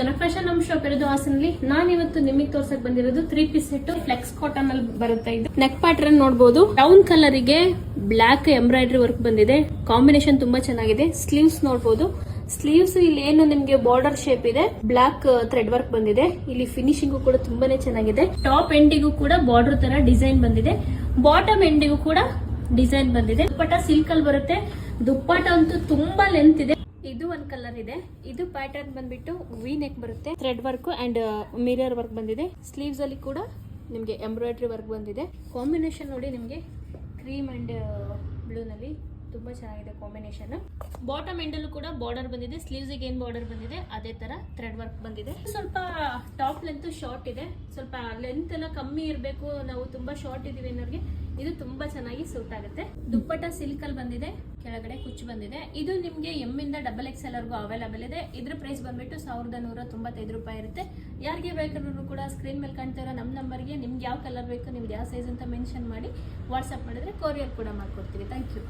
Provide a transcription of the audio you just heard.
ಜನಫ್ಯಾಷನ್ ನಮ್ ಶಾಪ್ ಇರೋದು ಹಾಸನಲ್ಲಿ. ನಾನು ಇವತ್ತು ನಿಮಗೆ ತೋರ್ಸಕ್ ಬಂದಿರೋದು 3 ಪೀಸ್ ಸೆಟ್ ಫ್ಲೆಕ್ಸ್ ಕಾಟನ್ ಅಲ್ಲಿ ಬರುತ್ತೆ. ಇದು ನೆಕ್ ಪ್ಯಾಟರ್ನ್ ನೋಡಬಹುದು. ಬ್ರೌನ್ ಕಲರ್ ಗೆ ಬ್ಲಾಕ್ ಎಂಬ್ರಾಯ್ಡರಿ ವರ್ಕ್ ಬಂದಿದೆ. ಕಾಂಬಿನೇಷನ್ ತುಂಬಾ ಚೆನ್ನಾಗಿದೆ. ಸ್ಲೀವ್ಸ್ ನೋಡಬಹುದು. ಸ್ಲೀವ್ಸ್ ಇಲ್ಲಿ ಏನು ನಿಮ್ಗೆ ಬಾರ್ಡರ್ ಶೇಪ್ ಇದೆ, ಬ್ಲಾಕ್ ಥ್ರೆಡ್ ವರ್ಕ್ ಬಂದಿದೆ. ಇಲ್ಲಿ ಫಿನಿಶಿಂಗ್ ಕೂಡ ತುಂಬಾನೇ ಚೆನ್ನಾಗಿದೆ. ಟಾಪ್ ಎಂಡಿಗೂ ಕೂಡ ಬಾರ್ಡರ್ ತರ ಡಿಸೈನ್ ಬಂದಿದೆ. ಬಾಟಮ್ ಎಂಡಿಗೂ ಕೂಡ ಡಿಸೈನ್ ಬಂದಿದೆ. ದುಪ್ಪಟ್ಟ ಸಿಲ್ಕ್ ಅಲ್ಲಿ ಬರುತ್ತೆ. ದುಪ್ಪಟ್ಟ ಅಂತೂ ತುಂಬಾ ಲೆಂತ್ ಇದೆ. ಇದು ಒಂದ್ ಕಲರ್ ಇದೆ. ಇದು ಪ್ಯಾಟರ್ನ್ ಬಂದ್ಬಿಟ್ಟು ವಿ ನೆಕ್ ಬರುತ್ತೆ. Thread work and mirror work ಬಂದಿದೆ. ಸ್ಲೀವ್ಸ್ ಅಲ್ಲಿ ಕೂಡ ನಿಮ್ಗೆ ಎಂಬ್ರಾಯ್ಡರಿ ವರ್ಕ್ ಬಂದಿದೆ. ಕಾಂಬಿನೇಷನ್ ನೋಡಿ, ನಿಮ್ಗೆ ಕ್ರೀಮ್ ಅಂಡ್ ಬ್ಲೂ ನಲ್ಲಿ ತುಂಬಾ ಚೆನ್ನಾಗಿದೆ ಕಾಂಬಿನೇಷನ್. ಬಾಟಮ್ ಎಂಡಲ್ಲೂ ಕೂಡ ಬಾರ್ಡರ್ ಬಂದಿದೆ. ಸ್ಲೀವ್ಸ್ ಗೆ ಏನ್ ಬಾರ್ಡರ್ ಬಂದಿದೆ ಅದೇ ತರ ಥ್ರೆಡ್ ವರ್ಕ್ ಬಂದಿದೆ. ಸ್ವಲ್ಪ ಟಾಪ್ ಲೆಂತ್ ಶಾರ್ಟ್ ಇದೆ. ಸ್ವಲ್ಪ ಲೆಂತ್ ಎಲ್ಲ ಕಮ್ಮಿ ಇರಬೇಕು, ನಾವು ತುಂಬಾ ಶಾರ್ಟ್ ಇದೀವಿ ಅನ್ನೋರಿಗೆ ಇದು ತುಂಬಾ ಚೆನ್ನಾಗಿ ಸೂಟ್ ಆಗುತ್ತೆ. ದುಪ್ಪಟ್ಟ ಸಿಲ್ಕ್ ಅಲ್ಲಿ ಬಂದಿದೆ. ಕೆಳಗಡೆ ಕುಚ್ಚು ಬಂದಿದೆ. ಇದು ನಿಮ್ಗೆ ಎಮ್ ಇಂದ XXL ವರೆಗೂ ಅವೈಲೇಬಲ್ ಇದೆ. ಇದ್ರ ಪ್ರೈಸ್ ಬಂದ್ಬಿಟ್ಟು 1195 ರೂಪಾಯಿ ಇರುತ್ತೆ. ಯಾರಿಗೆ ಬೇಕಾದ್ರೂ ಕೂಡ ಸ್ಕ್ರೀನ್ ಮೇಲೆ ಕಾಣ್ತಾ ಇರೋ ನಮ್ಮ ನಂಬರ್ಗೆ ನಿಮ್ಗೆ ಯಾವ ಕಲರ್ ಬೇಕು, ನಿಮ್ಗೆ ಯಾವ ಸೈಜ್ ಅಂತ ಮೆನ್ಷನ್ ಮಾಡಿ ವಾಟ್ಸ್ಆಪ್ ಮಾಡಿದ್ರೆ ಕೊರಿಯರ್ ಕೂಡ ಮಾಡ್ಕೊಡ್ತೀವಿ. Thank you.